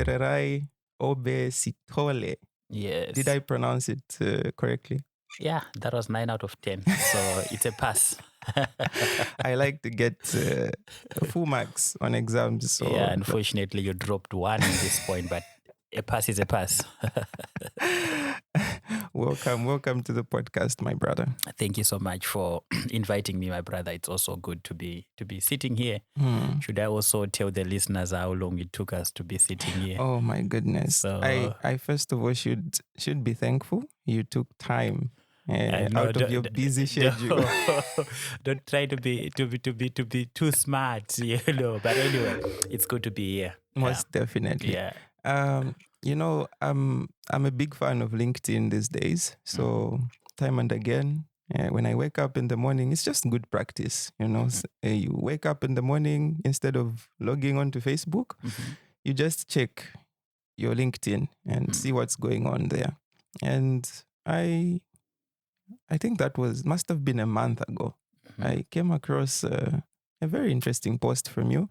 Tererai Obe Sithole. Yes. Did I pronounce it correctly? Yeah, that was 9 out of 10. So it's a pass. I like to get full marks on exams. So yeah, unfortunately, you dropped one in this point, but a pass is a pass. welcome to the podcast, my brother. Thank you so much for inviting me, my brother. It's also good to be sitting here. Should I also tell the listeners how long it took us to be sitting here? Oh my goodness! So, I first of all should be thankful you took time out of your busy schedule. Don't try to be too smart, But anyway, it's good to be here. Most definitely. Yeah. I'm a big fan of LinkedIn these days. So time and again, when I wake up in the morning, it's just good practice. You wake up in the morning, instead of logging onto Facebook, you just check your LinkedIn and see what's going on there. And I think that must have been a month ago. I came across a very interesting post from you.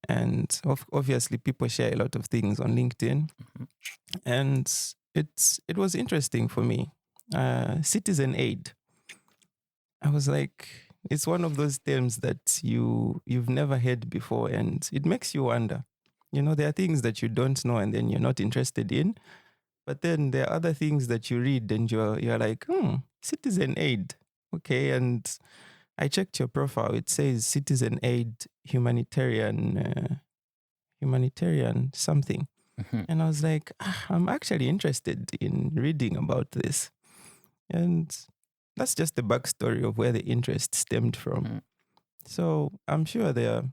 And obviously, people share a lot of things on LinkedIn. And it was interesting for me. Citizen aid. I was like, it's one of those terms that you've never heard before, and it makes you wonder. There are things that you don't know and then you're not interested in. But then there are other things that you read and you're like, citizen aid. Okay, and I checked your profile. It says citizen aid humanitarian something. And I was like, I'm actually interested in reading about this. And that's just the backstory of where the interest stemmed from. So I'm sure there are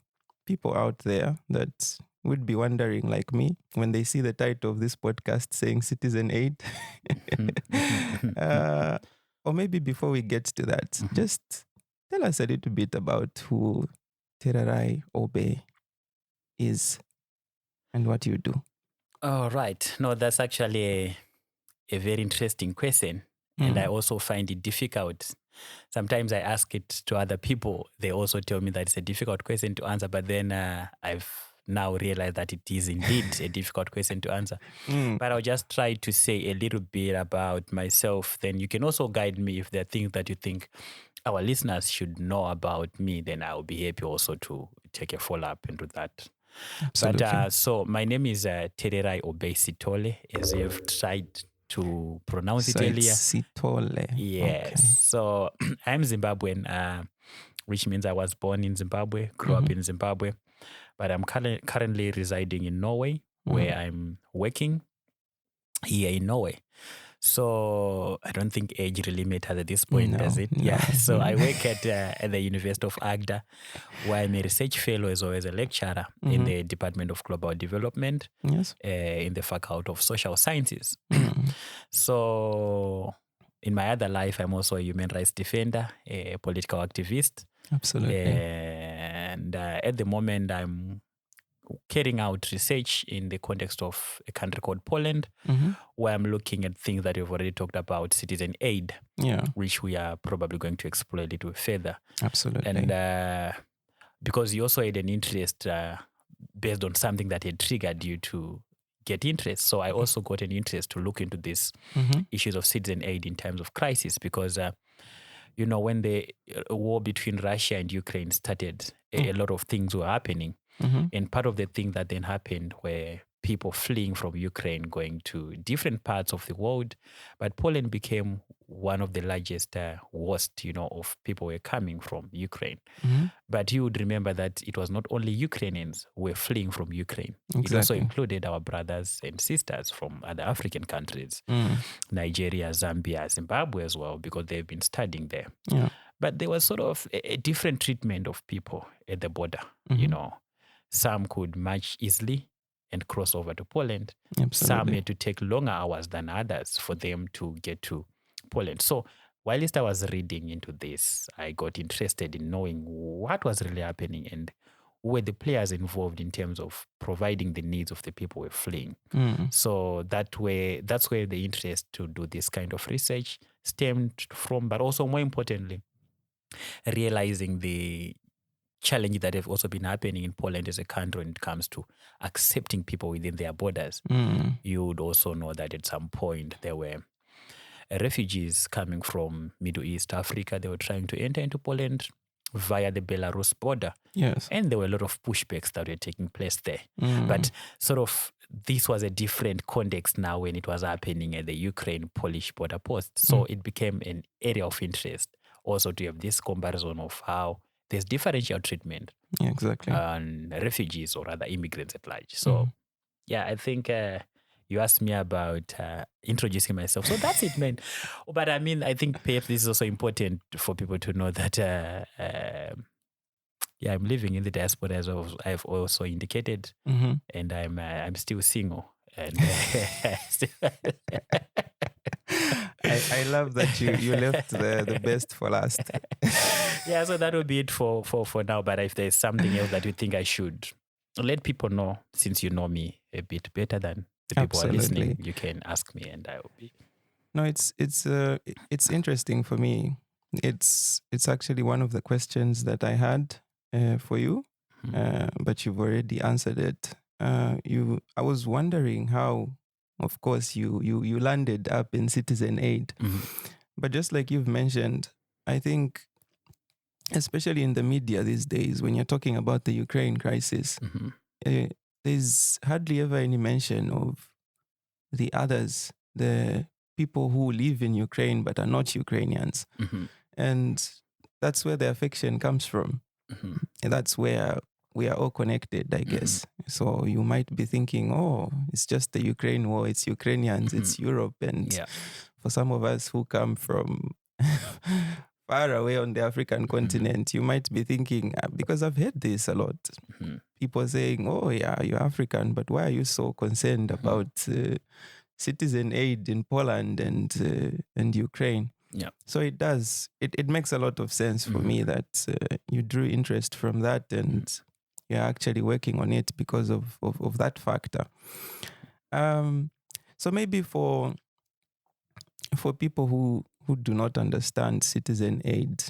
people out there that would be wondering, like me, when they see the title of this podcast saying citizen aid. Or maybe before we get to that, just tell us a little bit about who Tererai Obe is and what you do. Oh, right. No, that's actually a very interesting question. And I also find it difficult. Sometimes I ask it to other people. They also tell me that it's a difficult question to answer. But then I've now realized that it is indeed a difficult question to answer. But I'll just try to say a little bit about myself. Then you can also guide me if there are things that you think our listeners should know about me. Then I'll be happy also to take a follow-up into that. Absolutely. But so my name is Tererai Obe Sithole, as you've tried to pronounce it earlier. Sithole. Yes. Okay. So I'm Zimbabwean, which means I was born in Zimbabwe, grew up in Zimbabwe, but I'm currently residing in Norway, where I'm working here in Norway. So I don't think age really matters at this point, does it? No. Yeah. So I work at the University of Agder, where I'm a research fellow as well as a lecturer in the Department of Global Development, Yes. in the Faculty of Social Sciences. So in my other life, I'm also a human rights defender, a political activist. Absolutely. And at the moment, I'm carrying out research in the context of a country called Poland, where I'm looking at things that we've already talked about, citizen aid, which we are probably going to explore a little further. Absolutely. And because you also had an interest based on something that had triggered you to get interest. So I also got an interest to look into these issues of citizen aid in times of crisis, because when the war between Russia and Ukraine started, a lot of things were happening. And part of the thing that then happened were people fleeing from Ukraine, going to different parts of the world. But Poland became one of the largest hosts, of people were coming from Ukraine. But you would remember that it was not only Ukrainians who were fleeing from Ukraine. Exactly. It also included our brothers and sisters from other African countries, Nigeria, Zambia, Zimbabwe as well, because they've been studying there. Yeah. But there was sort of a different treatment of people at the border, Some could march easily and cross over to Poland. Absolutely. Some had to take longer hours than others for them to get to Poland. So whilst I was reading into this, I got interested in knowing what was really happening and who were the players involved in terms of providing the needs of the people who were fleeing. So that's where the interest to do this kind of research stemmed from, but also more importantly, realizing the challenges that have also been happening in Poland as a country when it comes to accepting people within their borders. You would also know that at some point there were refugees coming from Middle East Africa. They were trying to enter into Poland via the Belarus border. Yes. And there were a lot of pushbacks that were taking place there. But sort of this was a different context now when it was happening at the Ukraine-Polish border post. So it became an area of interest also to have this comparison of how there's differential treatment Exactly. on refugees or other immigrants at large. So yeah, I think you asked me about introducing myself. So that's it, man. But I mean, I think perhaps this is also important for people to know that yeah, I'm living in the diaspora as I've also indicated, and I'm still single. And I love that you left the best for last. Yeah, so that will be it for now. But if there's something else that you think I should let people know, since you know me a bit better than the people who are listening, you can ask me, and I will be. No, it's interesting for me. It's actually one of the questions that I had for you, but you've already answered it. I was wondering how, of course, you landed up in citizen aid, but just like you've mentioned, I think, especially in the media these days, when you're talking about the Ukraine crisis, there's hardly ever any mention of the others, the people who live in Ukraine but are not Ukrainians. And that's where the affection comes from. And that's where we are all connected, I guess. So you might be thinking, oh, it's just the Ukraine war, it's Ukrainians, it's Europe. And for some of us who come from far away on the African continent, you might be thinking, because I've heard this a lot, people saying, oh yeah, you're African, but why are you so concerned about citizen aid in Poland and Ukraine? Yeah. So it does. It makes a lot of sense for me that you drew interest from that and you're actually working on it because of that factor. So maybe for people who do not understand citizen aid,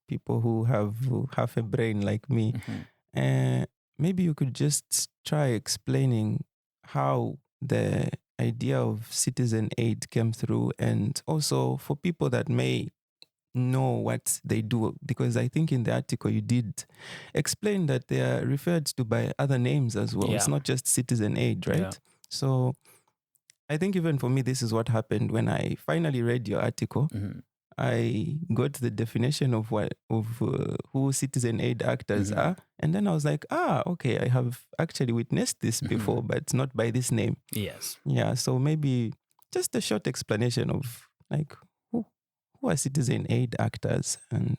people who have half a brain like me, maybe you could just try explaining how the idea of citizen aid came through, and also for people that may know what they do, because I think in the article you did explain that they are referred to by other names as well. It's not just citizen aid, right? So I think even for me, this is what happened when I finally read your article. I got the definition of who citizen aid actors are, and then I was like, okay, I have actually witnessed this before, but not by this name. Yes. Yeah. So maybe just a short explanation of like who are citizen aid actors and.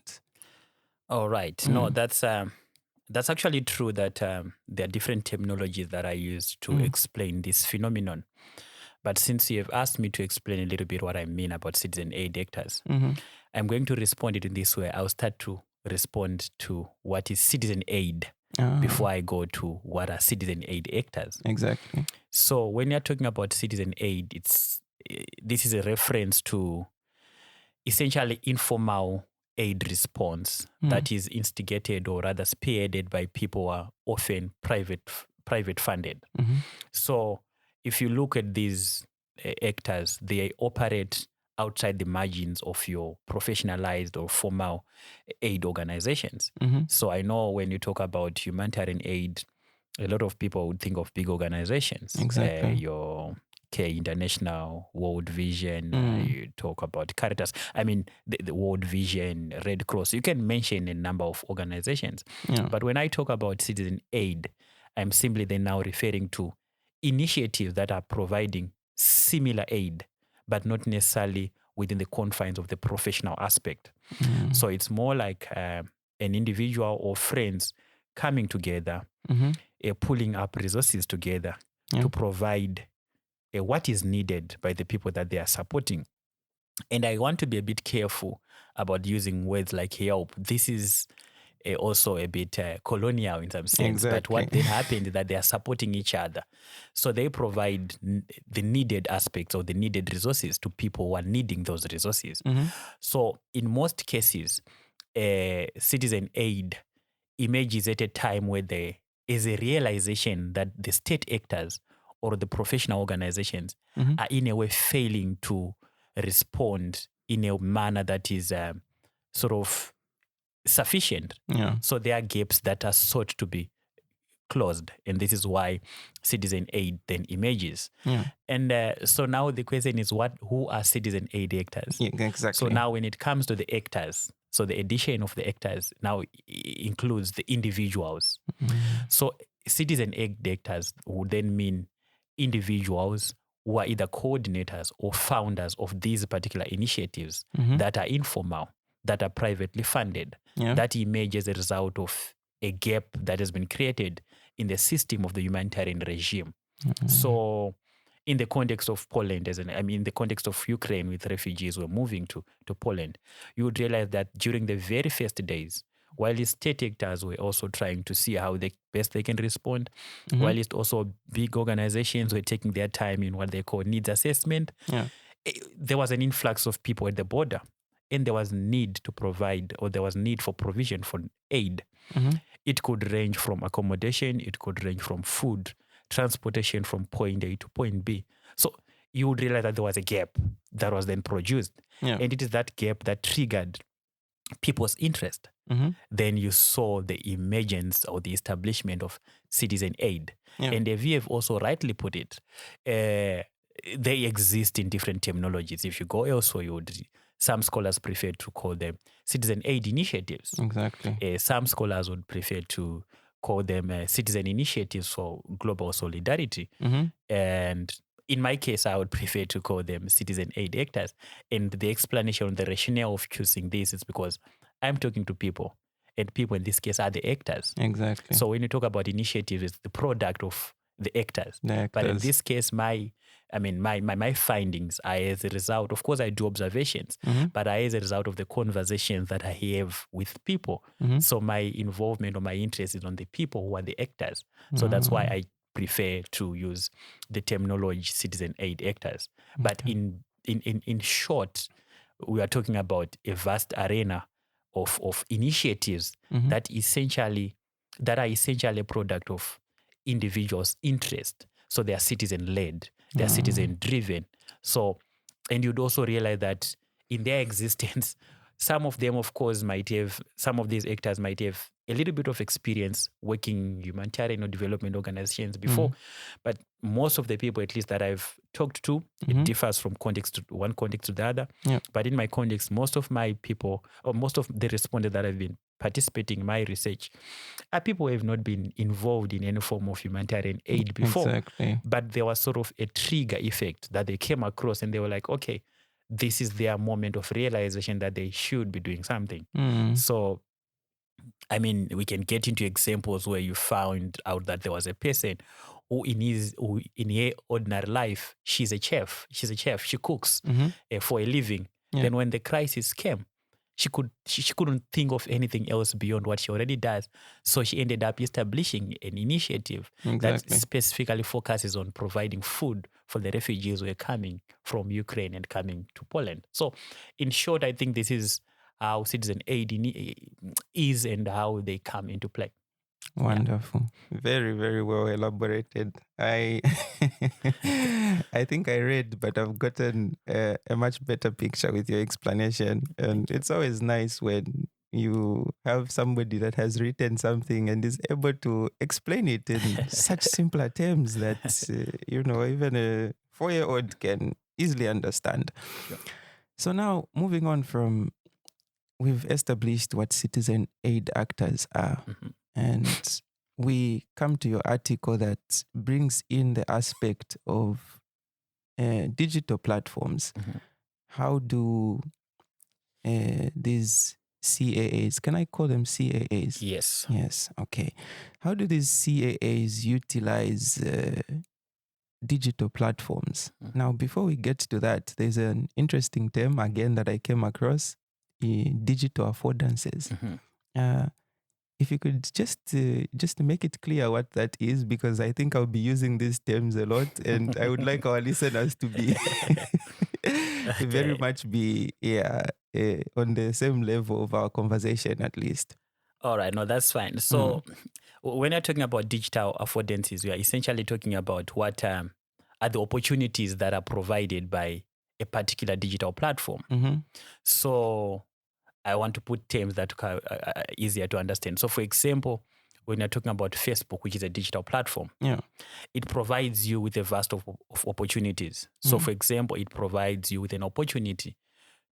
All right. No, that's actually true that there are different terminologies that I use to explain this phenomenon. But since you have asked me to explain a little bit what I mean about citizen aid actors, I'm going to respond it in this way. I'll start to respond to what is citizen aid before I go to what are citizen aid actors. Exactly. So when you're talking about citizen aid, this is a reference to essentially informal aid response that is instigated or rather spearheaded by people who are often private funded. So if you look at these actors, they operate outside the margins of your professionalized or formal aid organizations. So I know when you talk about humanitarian aid, a lot of people would think of big organizations. Exactly. Your Care International, World Vision, you talk about Caritas. I mean, the World Vision, Red Cross. You can mention a number of organizations. But when I talk about citizen aid, I'm simply then now referring to initiatives that are providing similar aid, but not necessarily within the confines of the professional aspect. So it's more like an individual or friends coming together, pulling up resources together to provide what is needed by the people that they are supporting. And I want to be a bit careful about using words like help. This is also a bit colonial in some sense. Exactly. But what then happened is that they are supporting each other. So they provide the needed aspects or the needed resources to people who are needing those resources. So in most cases, citizen aid emerges at a time where there is a realization that the state actors or the professional organizations are in a way failing to respond in a manner that is sort of sufficient. Yeah. So there are gaps that are sought to be closed, and this is why citizen aid then emerges. Yeah. And so now the question is, who are citizen aid actors? Yeah, exactly. So now when it comes to the actors, so the addition of the actors now includes the individuals. So citizen aid actors would then mean individuals who are either coordinators or founders of these particular initiatives that are informal, that are privately funded, that emerge as a result of a gap that has been created in the system of the humanitarian regime. So in the context of Poland, in the context of Ukraine with refugees who are moving to Poland, you would realize that during the very first days, while the state actors were also trying to see how best they can respond, while also big organizations were taking their time in what they call needs assessment, there was an influx of people at the border, and there was need to provide, or there was need for provision for aid. It could range from accommodation, it could range from food, transportation from point A to point B. So you would realize that there was a gap that was then produced. And it is that gap that triggered people's interest. Then you saw the emergence or the establishment of citizen aid. And as you have also rightly put it, they exist in different terminologies. If you go elsewhere, some scholars prefer to call them citizen aid initiatives. Exactly. Some scholars would prefer to call them citizen initiatives for global solidarity. And in my case, I would prefer to call them citizen aid actors. And the explanation, the rationale of choosing this is because I'm talking to people, and people in this case are the actors. Exactly. So when you talk about initiatives, it's the product of the actors. But in this case, my findings are as a result. Of course, I do observations, but are as a result of the conversations that I have with people. So my involvement or my interest is on the people who are the actors. So that's why I prefer to use the terminology citizen aid actors. But in short, we are talking about a vast arena of initiatives that are essentially a product of individuals' interest. So they are citizen-led, they are citizen-driven. So, and you'd also realize that in their existence, some of them, of course, some of these actors might have a little bit of experience working humanitarian or development organizations before. But most of the people, at least that I've talked to, it differs from one context to the other. But in my context, most of my people, or most of the respondents that have been participating in my research, are people who have not been involved in any form of humanitarian aid before. But there was sort of a trigger effect that they came across, and they were like, okay, this is their moment of realization that they should be doing something. So, we can get into examples where you found out that there was a person who in her ordinary life, she's a chef, she cooks for a living. Then when the crisis came, she couldn't think of anything else beyond what she already does. So she ended up establishing an initiative that specifically focuses on providing food for the refugees who are coming from Ukraine and coming to Poland. So in short, I think this is how citizen aid is and how they come into play. Wonderful. Very, very well elaborated. I think I read, but I've gotten a much better picture with your explanation. And it's always nice when you have somebody that has written something and is able to explain it in such simpler terms that, even a 4-year-old can easily understand. So now, moving on from, we've established what citizen aid actors are. And we come to your article that brings in the aspect of digital platforms. How do these CAAs, can I call them CAAs? Yes. Yes, okay. How do these CAAs utilize digital platforms? Now, before we get to that, there's an interesting term, again, that I came across, digital affordances. If you could just make it clear what that is, because I think I'll be using these terms a lot, and I would like our listeners to be very much be on the same level of our conversation, at least. All right, no, that's fine. So when you're talking about digital affordances, we are essentially talking about what are the opportunities that are provided by a particular digital platform. So I want to put terms that are easier to understand. So for example, when you're talking about Facebook, which is a digital platform, it provides you with a vast of opportunities. So for example, it provides you with an opportunity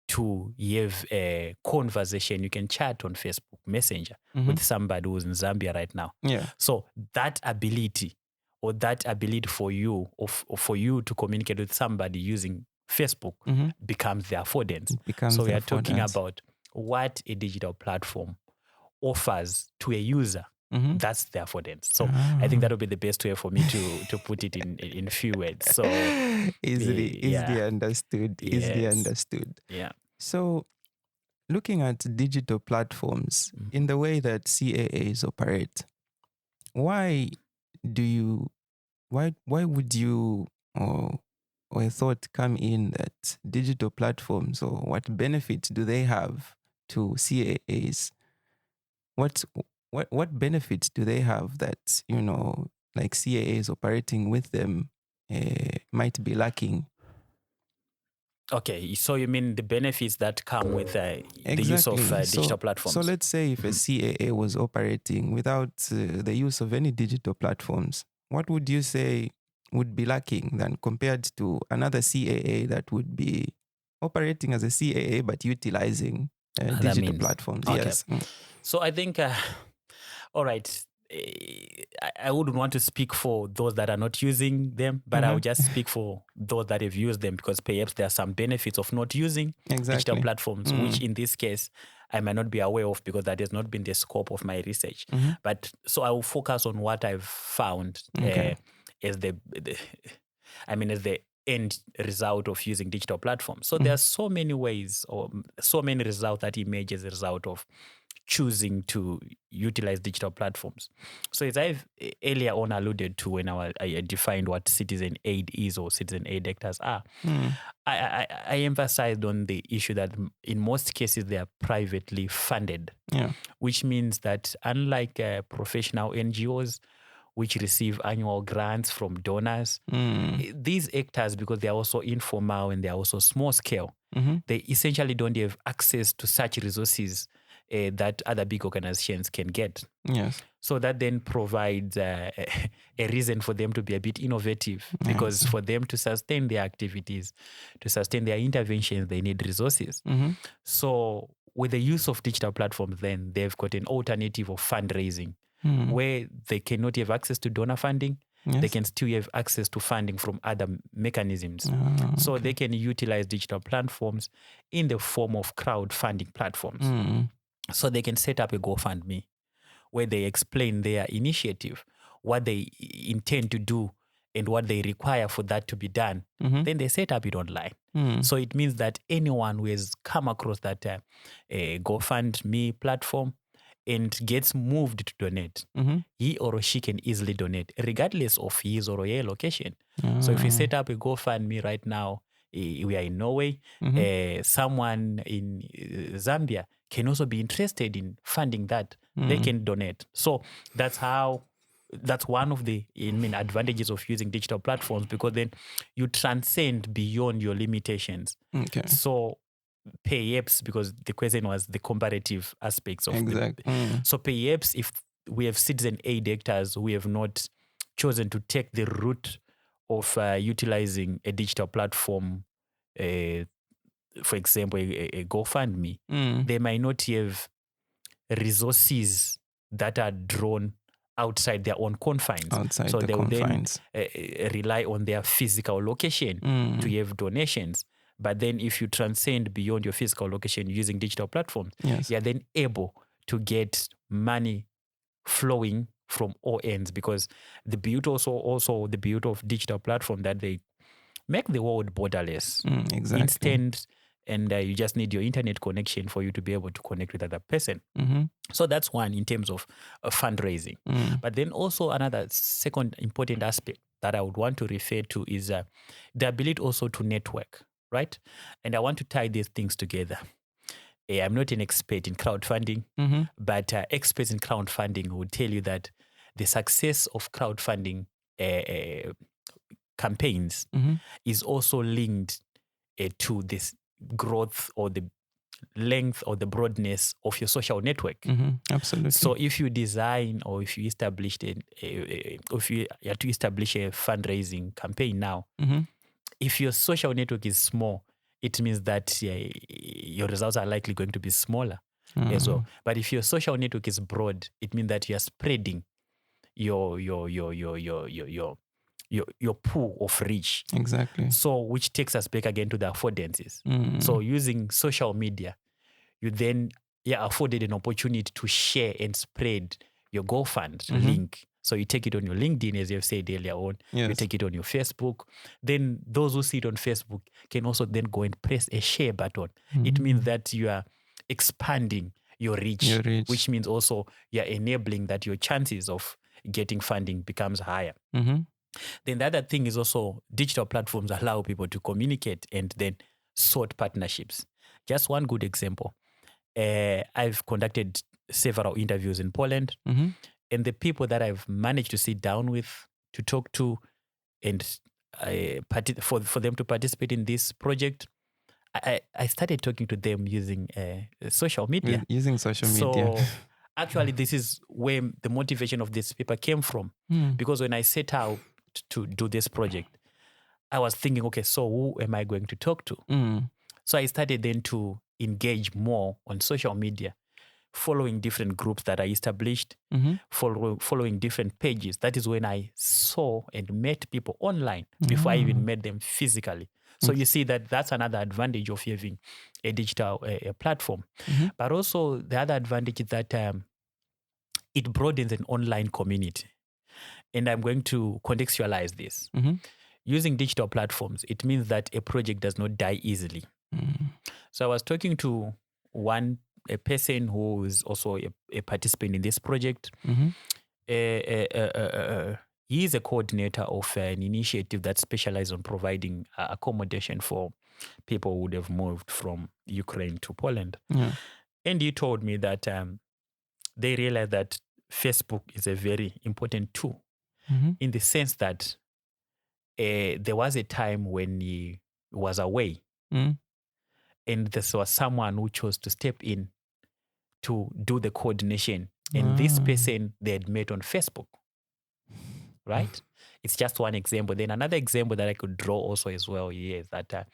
to have a conversation. You can chat on Facebook Messenger with somebody who's in Zambia right now. So that ability for you or for you to communicate with somebody using Facebook becomes the affordance. So we are talking about what a digital platform offers to a user. That's the affordance. So I think that would be the best way for me to put it in few words. So easily understood. Easily understood. Yeah. So looking at digital platforms in the way that CAAs operate, why would you or a thought come in that digital platforms, or what benefits do they have to CAAs? What benefits do they have that, like CAAs operating with them might be lacking? Okay, so you mean the benefits that come with the use of digital platforms? So let's say if a CAA was operating without the use of any digital platforms, what would you say would be lacking then compared to another CAA that would be operating as a CAA but utilizing digital platforms? Okay. Yes. So I think, all right, I wouldn't want to speak for those that are not using them, but I would just speak for those that have used them, because perhaps there are some benefits of not using digital platforms, which in this case I might not be aware of because that has not been the scope of my research. But so I will focus on what I've found as the end result of using digital platforms. So there are so many ways or so many results that emerge as a result of choosing to utilize digital platforms. So as I've earlier on alluded to when I defined what citizen aid is or citizen aid actors are, I emphasized on the issue that in most cases they are privately funded, which means that unlike professional NGOs, which receive annual grants from donors, these actors, because they are also informal and they are also small scale, they essentially don't have access to such resources that other big organizations can get. Yes. So that then provides a reason for them to be a bit innovative, because for them to sustain their activities, to sustain their interventions, they need resources. So with the use of digital platforms, then they've got an alternative of fundraising where they cannot have access to donor funding. They can still have access to funding from other mechanisms. So they can utilize digital platforms in the form of crowdfunding platforms. So they can set up a GoFundMe where they explain their initiative, what they intend to do and what they require for that to be done. Then they set up it online. So it means that anyone who has come across that GoFundMe platform and gets moved to donate, he or she can easily donate regardless of his or her location. So if we set up a GoFundMe right now, we are in Norway, someone in Zambia can also be interested in funding that. They can donate. So that's one of the advantages of using digital platforms, because then you transcend beyond your limitations. So perhaps, because the question was the comparative aspects of so perhaps if we have citizen aid actors who have not chosen to take the route of utilizing a digital platform, for example, a GoFundMe, they might not have resources that are drawn outside their own confines. So they will then rely on their physical location to have donations. But then if you transcend beyond your physical location using digital platforms, you are then able to get money flowing from all ends, because the beauty also the beauty of digital platform that they make the world borderless, instant, and you just need your internet connection for you to be able to connect with other person. So that's one in terms of fundraising. But then also another second important aspect that I would want to refer to is the ability also to network, right? And I want to tie these things together. I'm not an expert in crowdfunding, but experts in crowdfunding would tell you that the success of crowdfunding campaigns is also linked to this growth or the length or the broadness of your social network. Absolutely. So if you design or if you establish if you have to establish a fundraising campaign now, if your social network is small, it means that your results are likely going to be smaller as well. But if your social network is broad, it means that you are spreading your pool of reach. Exactly. So which takes us back again to the affordances. So using social media, you then afforded an opportunity to share and spread your GoFund link. So you take it on your LinkedIn, as you've said earlier on. Yes. You take it on your Facebook. Then those who see it on Facebook can also then go and press a share button. It means that you are expanding your reach, which means also you're enabling that your chances of getting funding becomes higher. Then the other thing is also digital platforms allow people to communicate and then sort partnerships. Just one good example. I've conducted several interviews in Poland, and the people that I've managed to sit down with, to talk to, and for them to participate in this project, I started talking to them using social media. Using social media. So actually, this is where the motivation of this paper came from. Because when I set out to do this project, I was thinking, okay, so who am I going to talk to? So I started then to engage more on social media, following different groups that I established, following different pages. That is when I saw and met people online before I even met them physically. So you see that that's another advantage of having a digital platform. But also the other advantage is that it broadens an online community. And I'm going to contextualize this. Using digital platforms, it means that a project does not die easily. So I was talking to a person who is also a participant in this project. He is a coordinator of an initiative that specializes on providing accommodation for people who would have moved from Ukraine to Poland. And he told me that they realized that Facebook is a very important tool in the sense that there was a time when he was away and there was someone who chose to step in to do the coordination. And this person they had met on Facebook, right? It's just one example. Then another example that I could draw also as well here is that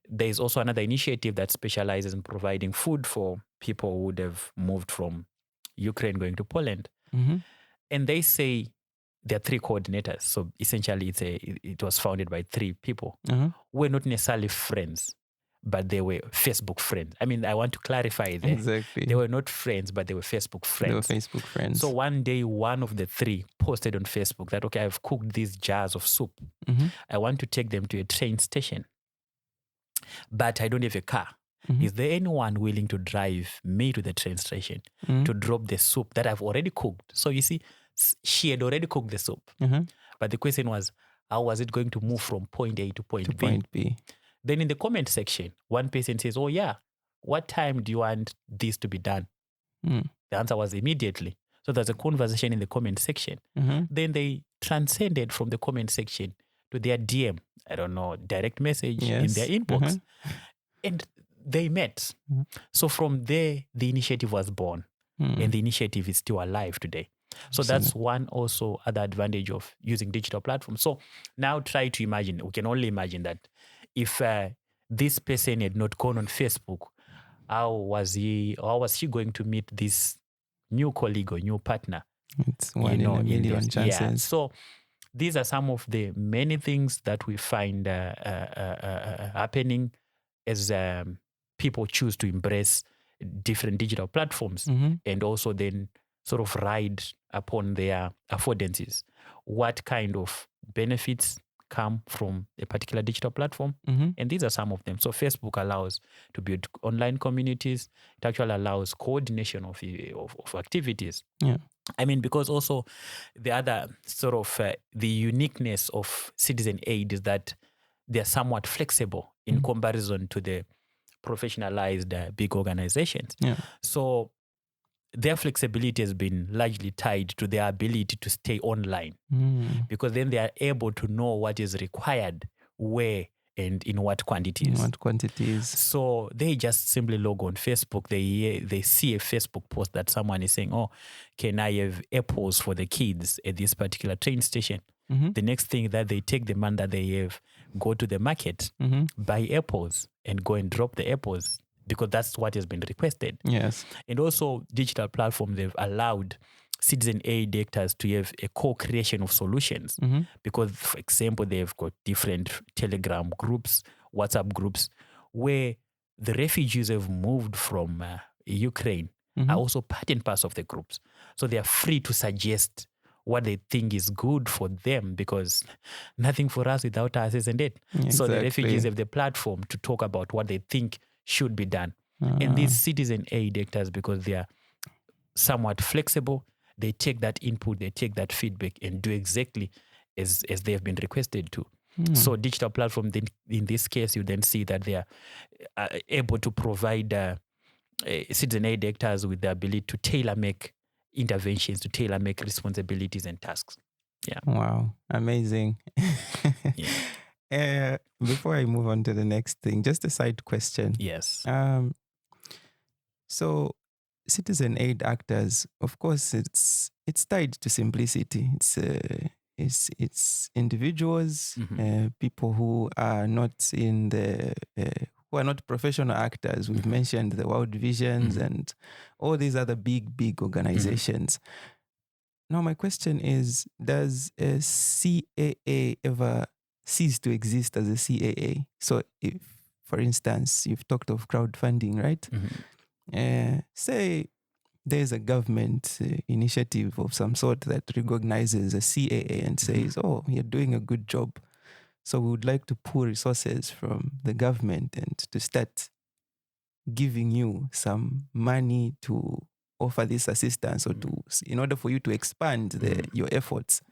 there is also another initiative that specializes in providing food for people who would have moved from Ukraine going to Poland. And they say there are three coordinators. So essentially it was founded by three people who were not necessarily friends, but they were Facebook friends. I mean, I want to clarify that. Exactly. They were not friends, but they were Facebook friends. They were Facebook friends. So one day, one of the three posted on Facebook that, okay, I've cooked these jars of soup. I want to take them to a train station, but I don't have a car. Is there anyone willing to drive me to the train station to drop the soup that I've already cooked? So you see, she had already cooked the soup. But the question was, how was it going to move from point A to point B? Then in the comment section, one person says, oh yeah, what time do you want this to be done? The answer was immediately. So there's a conversation in the comment section. Then they transcended from the comment section to their DM, I don't know, direct message in their inbox. And they met. So from there, the initiative was born. And the initiative is still alive today. So that's one also other advantage of using digital platforms. So now try to imagine, we can only imagine that if this person had not gone on Facebook, how was she going to meet this new colleague or new partner? It's one in a million chances. Yeah. So these are some of the many things that we find happening as people choose to embrace different digital platforms and also then sort of ride upon their affordances. What kind of benefits come from a particular digital platform? And these are some of them. So Facebook allows to build online communities. It actually allows coordination of activities. I mean, because also the other sort of the uniqueness of citizen aid is that they're somewhat flexible in comparison to the professionalized big organizations. Yeah. So their flexibility has been largely tied to their ability to stay online, because then they are able to know what is required, where, and in what quantities. So they just simply log on Facebook. They see a Facebook post that someone is saying, "Oh, can I have apples for the kids at this particular train station?" The next thing that they take the money that they have, go to the market, buy apples, and go and drop the apples, because that's what has been requested. Yes. And also digital platforms, they've allowed citizen aid actors to have a co-creation of solutions, because, for example, they've got different Telegram groups, WhatsApp groups, where the refugees have moved from Ukraine are also part and parcel of the groups. So they are free to suggest what they think is good for them, because nothing for us without us, isn't it? Exactly. So the refugees have the platform to talk about what they think should be done. And these citizen aid actors, because they are somewhat flexible, they take that input, they take that feedback, and do exactly as they have been requested to. So digital platform, then, in this case, you then see that they are able to provide citizen aid actors with the ability to tailor-make interventions, to tailor-make responsibilities and tasks. Yeah. Wow. Amazing. Yeah. Before I move on to the next thing, just a side question. Yes. So citizen aid actors, of course, it's tied to simplicity. It's individuals, people who are not in the who are not professional actors. We've mentioned the World Visions and all these other big organizations. Now, my question is, does a CAA ever cease to exist as a CAA? So if, for instance, you've talked of crowdfunding, right? Say there's a government initiative of some sort that recognizes a CAA and says, "Oh, you're doing a good job, so we would like to pool resources from the government and to start giving you some money to offer this assistance, or in order for you to expand your efforts."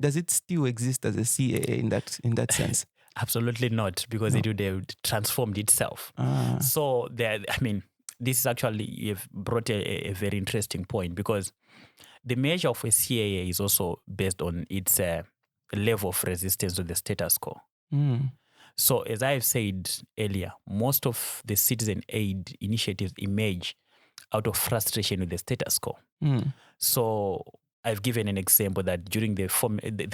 Does it still exist as a CAA in that sense? Absolutely not, because it would have transformed itself. So this is actually, you've brought a very interesting point, because the measure of a CAA is also based on its level of resistance to the status quo. So as I've said earlier, most of the citizen aid initiatives emerge out of frustration with the status quo. So I've given an example that during the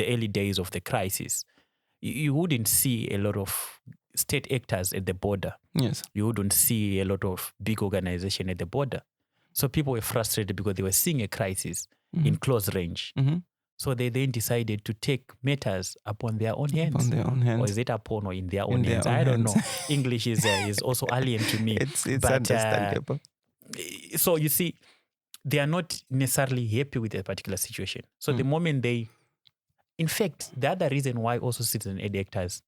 early days of the crisis, you wouldn't see a lot of state actors at the border. Yes. You wouldn't see a lot of big organizations at the border. So people were frustrated because they were seeing a crisis in close range. So they then decided to take matters upon their own hands. Or is it upon or in their own hands? I don't know. English is also alien to me. It's understandable. So you see, they are not necessarily happy with a particular situation. So the moment in fact, the other reason why also citizen aid actors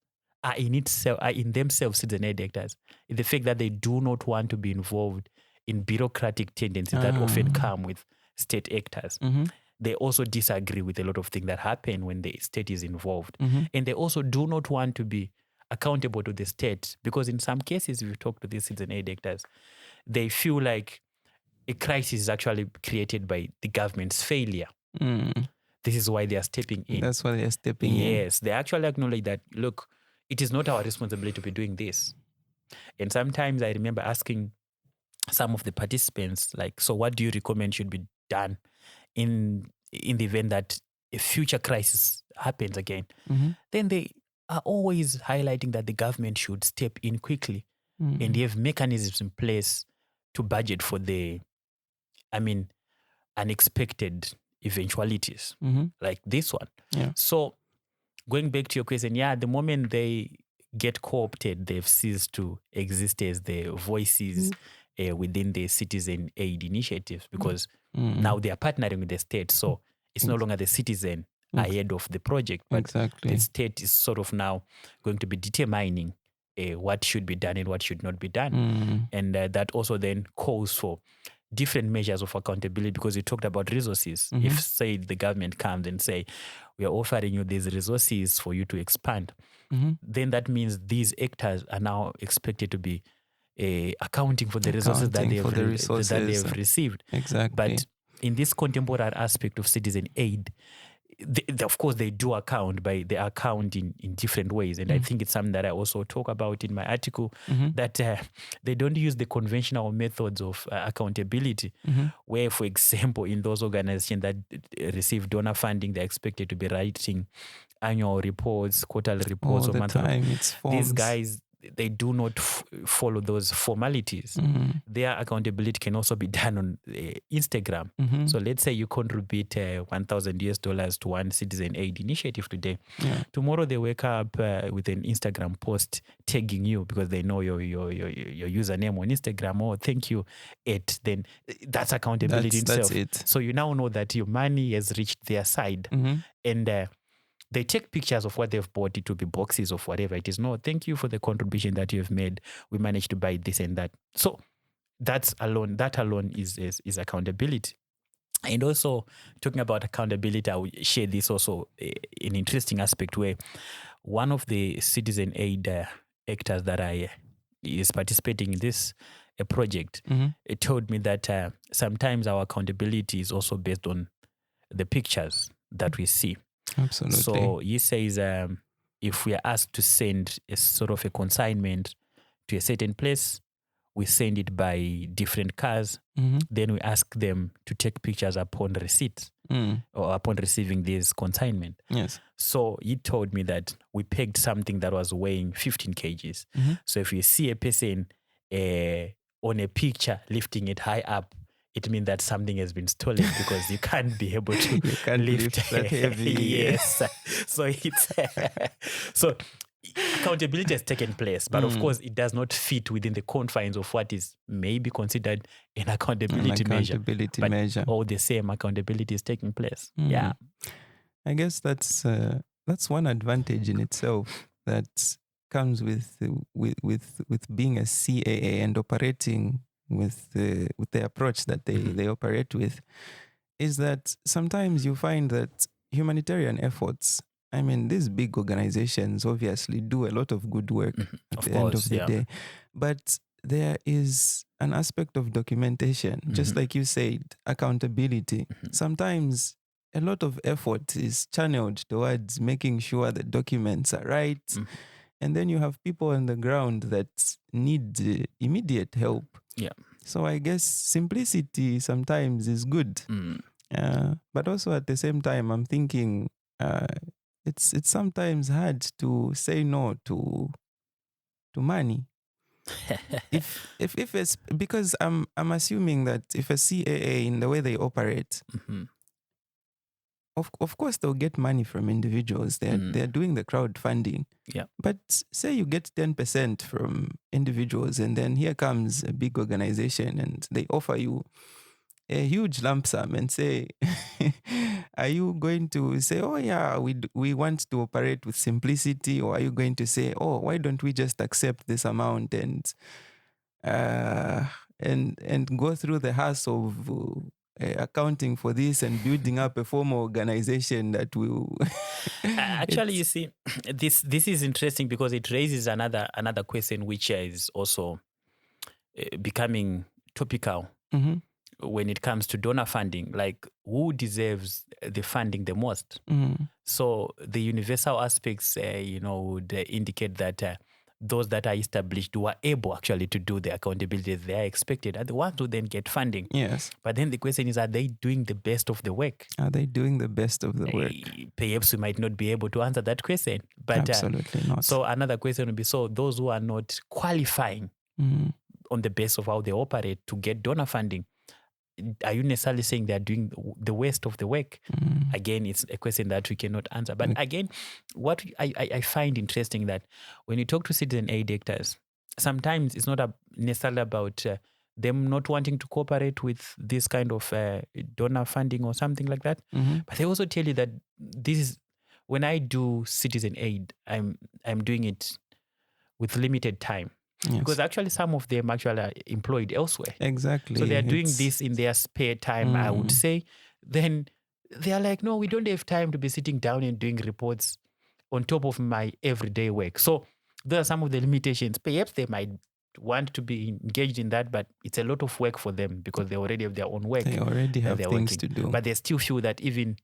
are in themselves citizen aid actors is the fact that they do not want to be involved in bureaucratic tendencies that often come with state actors. They also disagree with a lot of things that happen when the state is involved. And they also do not want to be accountable to the state, because in some cases, if you talk to these citizen aid actors, they feel like a crisis is actually created by the government's failure. This is why they are stepping in. That's why they are stepping in. Yes, they actually acknowledge that, look, it is not our responsibility to be doing this. And sometimes I remember asking some of the participants, like, so what do you recommend should be done in the event that a future crisis happens again? Then they are always highlighting that the government should step in quickly and have mechanisms in place to budget for the, unexpected eventualities like this one. Yeah. So going back to your question, the moment they get co-opted, they've ceased to exist as the voices within the citizen aid initiatives, because now they are partnering with the state. So it's no longer the citizen ahead of the project, but the state is sort of now going to be determining what should be done and what should not be done. And that also then calls for different measures of accountability, because you talked about resources. If, say, the government comes and say, we are offering you these resources for you to expand, then that means these actors are now expected to be accounting for the resources that they have received. Exactly. But in this contemporary aspect of citizen aid, of course, they do account in different ways. And I think it's something that I also talk about in my article, that they don't use the conventional methods of accountability, where, for example, in those organizations that receive donor funding, they're expected to be writing annual reports, quarterly reports, all the time. It's forms. These guys, they do not follow those formalities. Their accountability can also be done on Instagram. So let's say you contribute $1,000 to one citizen aid initiative today. Tomorrow they wake up with an Instagram post tagging you because they know your username on Instagram. Oh, thank you. Then that's accountability itself. That's it. So you now know that your money has reached their side. And they take pictures of what they've bought. It will be boxes of whatever it is. No, thank you for the contribution that you've made. We managed to buy this and that. So that alone is accountability. And also, talking about accountability, I will share this also an interesting aspect where one of the citizen aid actors that is participating in this project, it told me that sometimes our accountability is also based on the pictures that we see. Absolutely. So he says, if we are asked to send a sort of a consignment to a certain place, we send it by different cars. Then we ask them to take pictures upon receipt or upon receiving this consignment. Yes. So he told me that we pegged something that was weighing 15 kgs. So if you see a person on a picture lifting it high up, it means that something has been stolen because you can't be able to lift that heavy. Yes. So it's so accountability has taken place, but of course it does not fit within the confines of what is maybe considered an accountability measure. But all the same, accountability is taking place. Yeah. I guess that's one advantage in itself that comes with being a CAA and operating with the approach that they operate with, is that sometimes you find that humanitarian efforts, I mean, these big organizations obviously do a lot of good work at the end of the day, but there is an aspect of documentation, just like you said, accountability. Sometimes a lot of effort is channeled towards making sure the documents are right. And then you have people on the ground that need immediate help. Yeah. So I guess simplicity sometimes is good. But also at the same time, I'm thinking it's sometimes hard to say no to money. if it's because I'm assuming that if a CAA in the way they operate, of course they'll get money from individuals. They're doing the crowdfunding. Yeah. But say you get 10% from individuals, and then here comes a big organization and they offer you a huge lump sum and say, are you going to say, oh yeah, we want to operate with simplicity, or are you going to say, oh, why don't we just accept this amount and go through the hassle of accounting for this and building up a formal organization that will actually, you see, this is interesting because it raises another question, which is also becoming topical when it comes to donor funding. Like, who deserves the funding the most? So the universal aspects, would indicate that those that are established who are able actually to do the accountability they are expected are the ones who then get funding. Yes. But then the question is, are they doing the best of the work? Are they doing the best of the work? Perhaps we might not be able to answer that question. But absolutely not. So another question would be, so those who are not qualifying on the basis of how they operate to get donor funding, are you necessarily saying they're doing the worst of the work? Again, it's a question that we cannot answer. But again, what I find interesting that when you talk to citizen aid actors, sometimes it's not necessarily about them not wanting to cooperate with this kind of donor funding or something like that. But they also tell you that this is, when I do citizen aid, I'm doing it with limited time. Yes. Because actually some of them actually are employed elsewhere. Exactly. So they're doing this in their spare time, I would say. Then they're like, no, we don't have time to be sitting down and doing reports on top of my everyday work. So there are some of the limitations. Perhaps they might want to be engaged in that, but it's a lot of work for them because they already have their own work. They already have they're things working. to do. But they still feel that even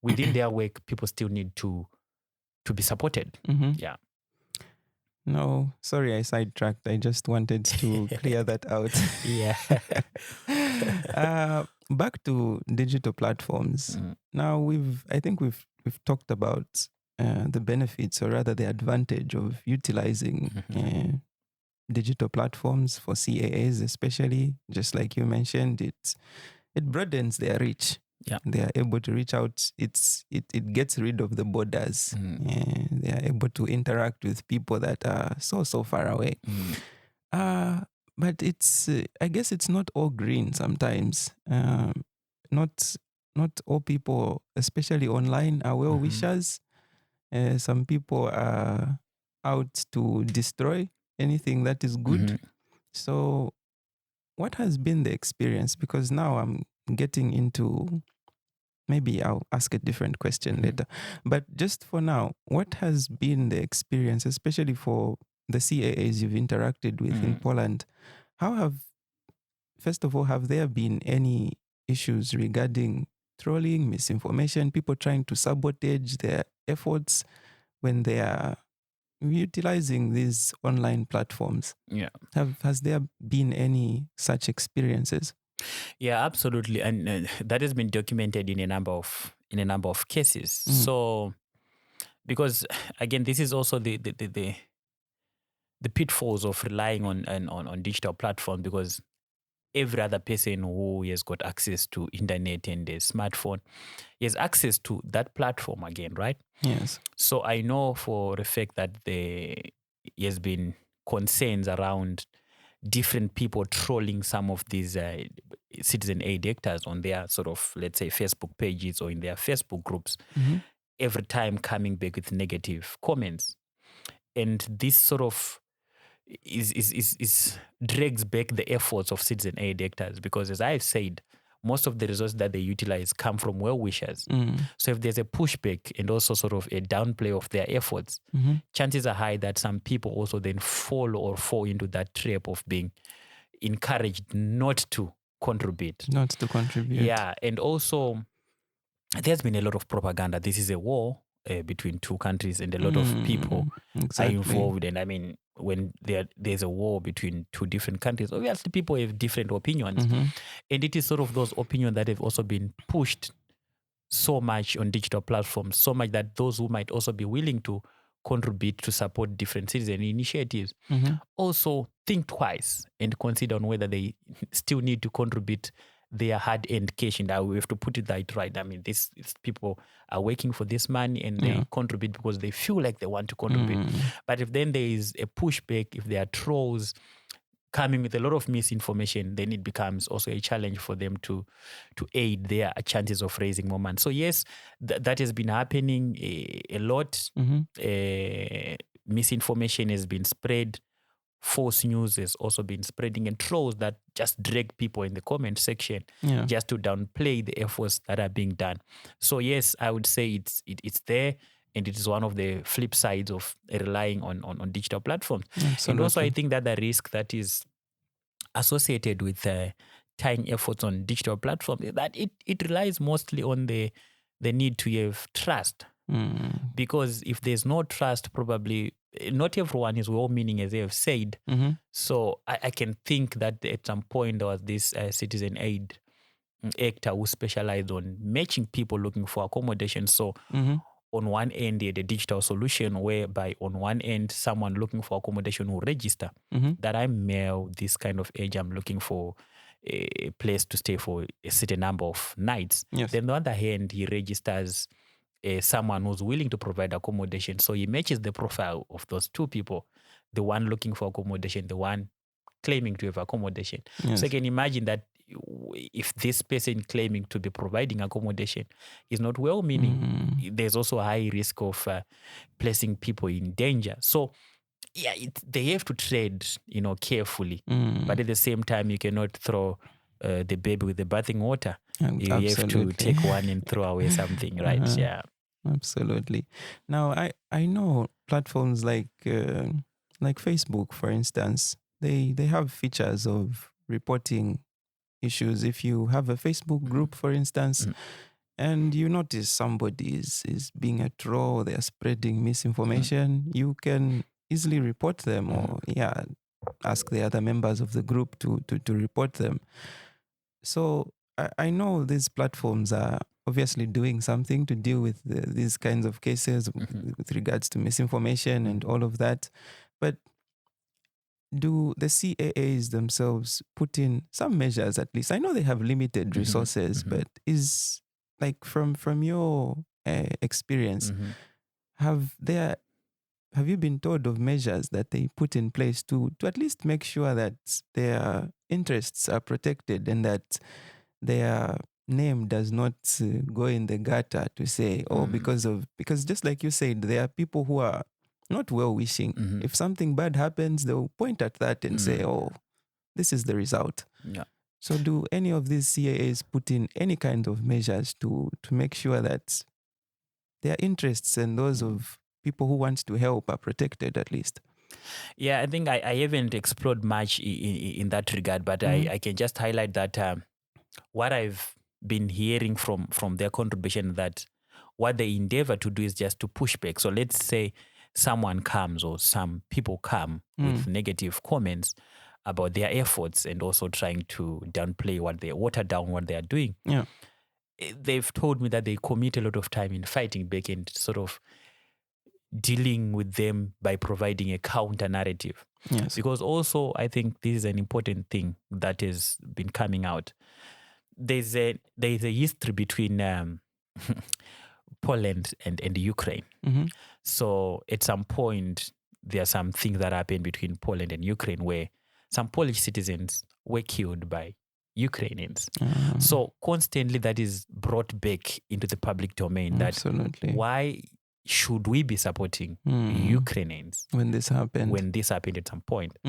within their work, people still need to be supported. Yeah. No, sorry, I sidetracked. I just wanted to clear that out. Yeah. Back to digital platforms. Now I think we've talked about the benefits, or rather the advantage of utilizing digital platforms for CAAs, especially. Just like you mentioned, it broadens their reach. Yeah. They are able to reach out. It gets rid of the borders. They are able to interact with people that are so far away. But it's I guess it's not all green sometimes. Not all people, especially online, are well wishers. Some people are out to destroy anything that is good. So what has been the experience? Because now I'm getting into, maybe I'll ask a different question later. But just for now, what has been the experience, especially for the CAAs you've interacted with in Poland? First of all, have there been any issues regarding trolling, misinformation, people trying to sabotage their efforts when they are utilizing these online platforms? Yeah. Has there been any such experiences? Yeah, absolutely, and that has been documented in a number of cases. So, because again, this is also the pitfalls of relying on digital platform, because every other person who has got access to internet and a smartphone, he has access to that platform again, right? Yes. So I know for a fact that there has been concerns around different people trolling some of these citizen aid actors on their sort of, let's say, Facebook pages or in their Facebook groups, every time coming back with negative comments. And this sort of is drags back the efforts of citizen aid actors, because, as I've said, most of the resources that they utilize come from well-wishers. So if there's a pushback and also sort of a downplay of their efforts, chances are high that some people also then fall into that trap of being encouraged not to contribute. Yeah, and also there's been a lot of propaganda. This is a war between two countries, and a lot of people are involved. And I mean, when there's a war between two different countries, obviously people have different opinions. And it is sort of those opinions that have also been pushed so much on digital platforms, so much that those who might also be willing to contribute to support different citizen initiatives also think twice and consider on whether they still need to contribute their hard-earned cash. And we have to put it that right. I mean, these people are working for this money, and they contribute because they feel like they want to contribute. But if then there is a pushback, if there are trolls coming with a lot of misinformation, then it becomes also a challenge for them to aid their chances of raising more money. So yes, that has been happening a lot. Misinformation has been spread. False news has also been spreading, and trolls that just drag people in the comment section just to downplay the efforts that are being done. So yes, I would say it's there, and it is one of the flip sides of relying on digital platforms. Absolutely. And also I think that the risk that is associated with tying efforts on digital platforms is that it relies mostly on the need to have trust. Because if there's no trust, probably not everyone is well-meaning, as they have said. So I can think that at some point there was this citizen aid actor who specialized on matching people looking for accommodation. So on one end, they had a digital solution whereby on one end, someone looking for accommodation will register that I'm male, this kind of age, I'm looking for a place to stay for a certain number of nights. Yes. Then on the other hand, he registers someone who's willing to provide accommodation. So he matches the profile of those two people, the one looking for accommodation, the one claiming to have accommodation. Yes. So you can imagine that if this person claiming to be providing accommodation is not well-meaning, there's also a high risk of placing people in danger. So yeah, they have to trade, carefully. But at the same time, you cannot throw the baby with the bathing water. You have to take one and throw away something, right? Yeah. Absolutely. Now, I know platforms like Facebook, for instance, they have features of reporting issues. If you have a Facebook group, for instance, and you notice somebody is being a troll, they are spreading misinformation, you can easily report them or ask the other members of the group to report them. So I know these platforms are obviously doing something to deal with these kinds of cases with regards to misinformation and all of that. But do the CAAs themselves put in some measures at least? I know they have limited resources, but is like from your experience, have you been told of measures that they put in place to at least make sure that their interests are protected and that their name does not go in the gutter to say, because just like you said, there are people who are not well-wishing. If something bad happens, they'll point at that and say, oh, this is the result. Yeah. So do any of these CAAs put in any kind of measures to make sure that their interests and those of people who want to help are protected at least? Yeah, I think I haven't explored much in that regard, but I can just highlight that what I've been hearing from their contribution, that what they endeavor to do is just to push back. So let's say someone comes or some people come with negative comments about their efforts and also trying to water down what they are doing. Yeah. They've told me that they commit a lot of time in fighting back and sort of dealing with them by providing a counter narrative. Yes. Because also I think this is an important thing that has been coming out. There's a history between Poland and Ukraine. So at some point, there are some things that happened between Poland and Ukraine where some Polish citizens were killed by Ukrainians. So constantly that is brought back into the public domain. Absolutely. That why should we be supporting Ukrainians when this happened at some point?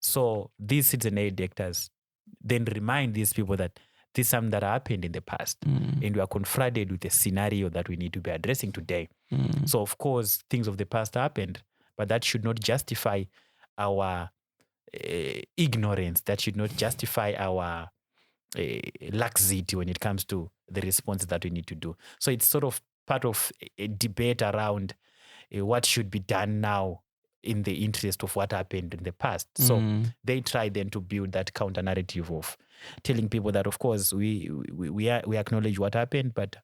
So these citizen aid actors then remind these people that this is something that happened in the past and we are confronted with a scenario that we need to be addressing today. So of course, things of the past happened, but that should not justify our ignorance. That should not justify our laxity when it comes to the responses that we need to do. So it's sort of part of a debate around what should be done now in the interest of what happened in the past. So they try then to build that counter narrative of telling people that, of course, we acknowledge what happened, but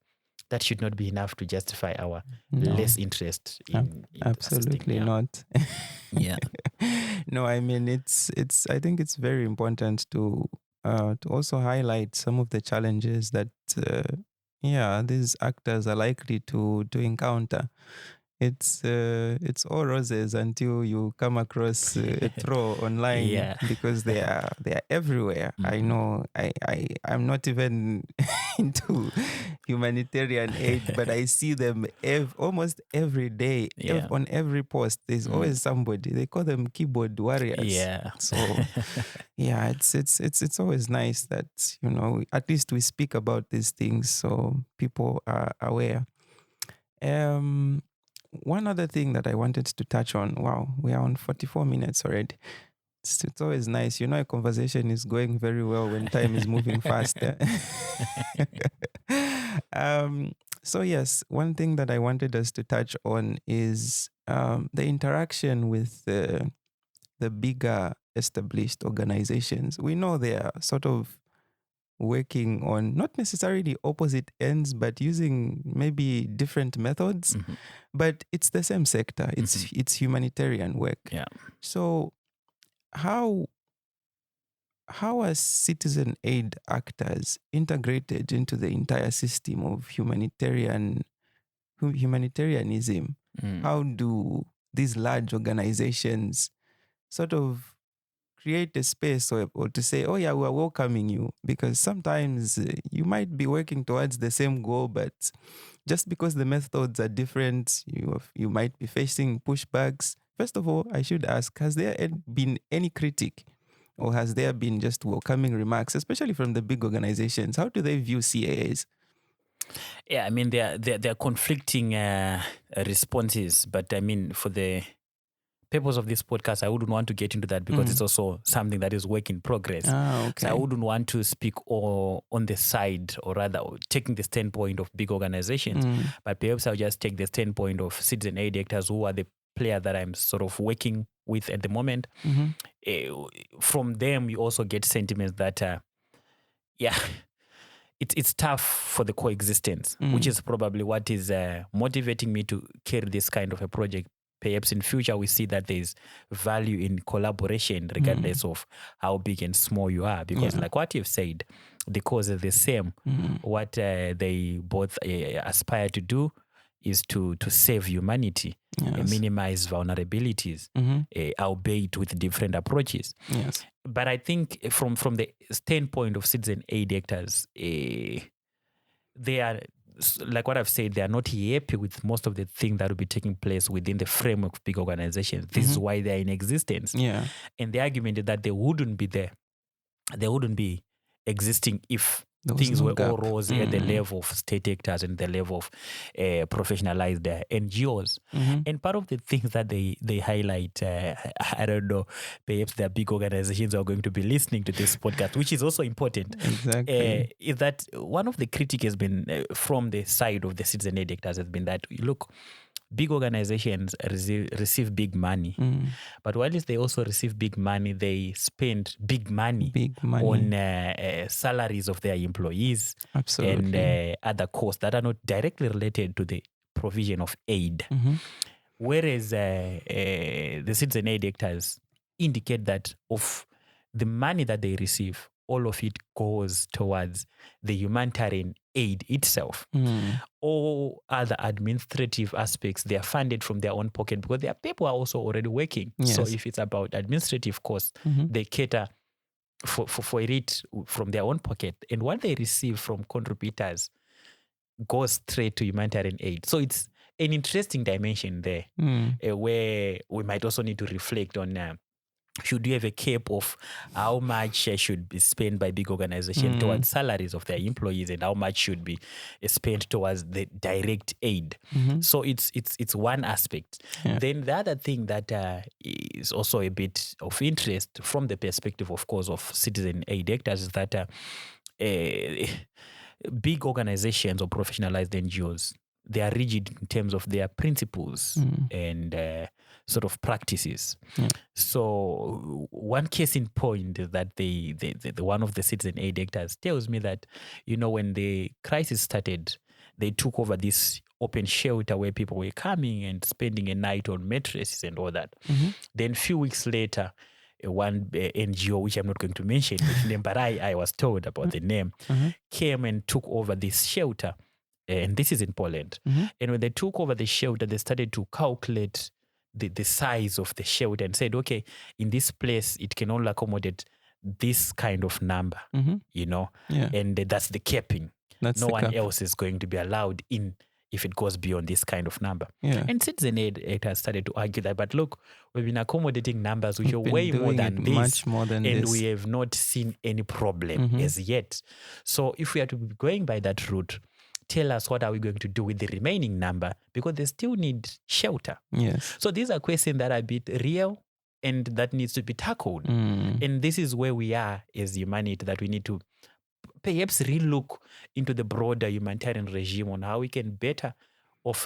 that should not be enough to justify our less interest in absolutely not. Yeah. No, I mean it's I think it's very important to also highlight some of the challenges that these actors are likely to encounter. It's all roses until you come across a troll online, because they are everywhere. I know I'm not even into humanitarian aid, but I see them almost every day. On every post, there's always somebody. They call them keyboard warriors. Yeah. So it's always nice that at least we speak about these things so people are aware. One other thing that I wanted to touch on. Wow, we are on 44 minutes already. It's always nice. A conversation is going very well when time is moving fast. So yes, one thing that I wanted us to touch on is the interaction with the bigger established organizations. We know they are sort of working on not necessarily opposite ends, but using maybe different methods. But it's the same sector. It's humanitarian work. Yeah. So how are citizen aid actors integrated into the entire system of humanitarianism? How do these large organizations sort of create a space or to say, oh yeah, we're welcoming you? Because sometimes you might be working towards the same goal, but just because the methods are different, you might be facing pushbacks. First of all, I should ask, has there been any critique, or has there been just welcoming remarks, especially from the big organizations? How do they view CAAs? Yeah, I mean, they're conflicting responses, but I mean, for the purpose of this podcast, I wouldn't want to get into that because it's also something that is work in progress. Okay. So I wouldn't want to speak on the side, or rather taking the standpoint of big organizations, but perhaps I'll just take the standpoint of citizen aid actors, who are the player that I'm sort of working with at the moment. From them, you also get sentiments that, it's tough for the coexistence, which is probably what is motivating me to carry this kind of a project. Perhaps in future we see that there's value in collaboration, regardless of how big and small you are, because like what you've said, the cause is the same. What they both aspire to do is to save humanity, minimize vulnerabilities, albeit with different approaches. Yes. But I think from the standpoint of citizen aid actors, they are, like what I've said, they are not happy with most of the things that will be taking place within the framework of big organizations. This is why they're in existence. Yeah. And the argument is that they wouldn't be there. They wouldn't be existing if things were all rosy at the level of state actors and the level of professionalized NGOs. And part of the things that they highlight, I don't know, perhaps there are big organizations who are going to be listening to this podcast, which is also important. Exactly. Is that one of the critiques has been from the side of the citizen aid actors has been that, look, big organizations receive big money, but while they also receive big money, they spend big money on salaries of their employees. Absolutely. And other costs that are not directly related to the provision of aid. Whereas the citizen aid actors indicate that of the money that they receive, all of it goes towards the humanitarian aid itself. All other administrative aspects, they are funded from their own pocket because their people are also already working. Yes. So if it's about administrative costs, they cater for it from their own pocket. And what they receive from contributors goes straight to humanitarian aid. So it's an interesting dimension there, where we might also need to reflect on should you have a cap of how much should be spent by big organizations towards salaries of their employees, and how much should be spent towards the direct aid. So it's one aspect. Then the other thing that is also a bit of interest from the perspective, of course, of citizen aid actors is that big organizations or professionalized NGOs, they are rigid in terms of their principles and sort of practices. So one case in point is that the one of the citizen aid actors tells me that, when the crisis started, they took over this open shelter where people were coming and spending a night on mattresses and all that. Then a few weeks later, one NGO, which I'm not going to mention its name, but I was told about the name, came and took over this shelter. And this is in Poland. And when they took over the shelter, they started to calculate the size of the shelter and said, okay, in this place, it can only accommodate this kind of number, and that's the capping. No one else is going to be allowed in if it goes beyond this kind of number. And citizen aid has started to argue that, but look, we've been accommodating numbers which are way more than this, much more than and this. We have not seen any problem as yet. So if we are to be going by that route, tell us, what are we going to do with the remaining number? Because they still need shelter. Yes. So these are questions that are a bit real and that needs to be tackled. And this is where we are as humanity, that we need to perhaps relook into the broader humanitarian regime on how we can better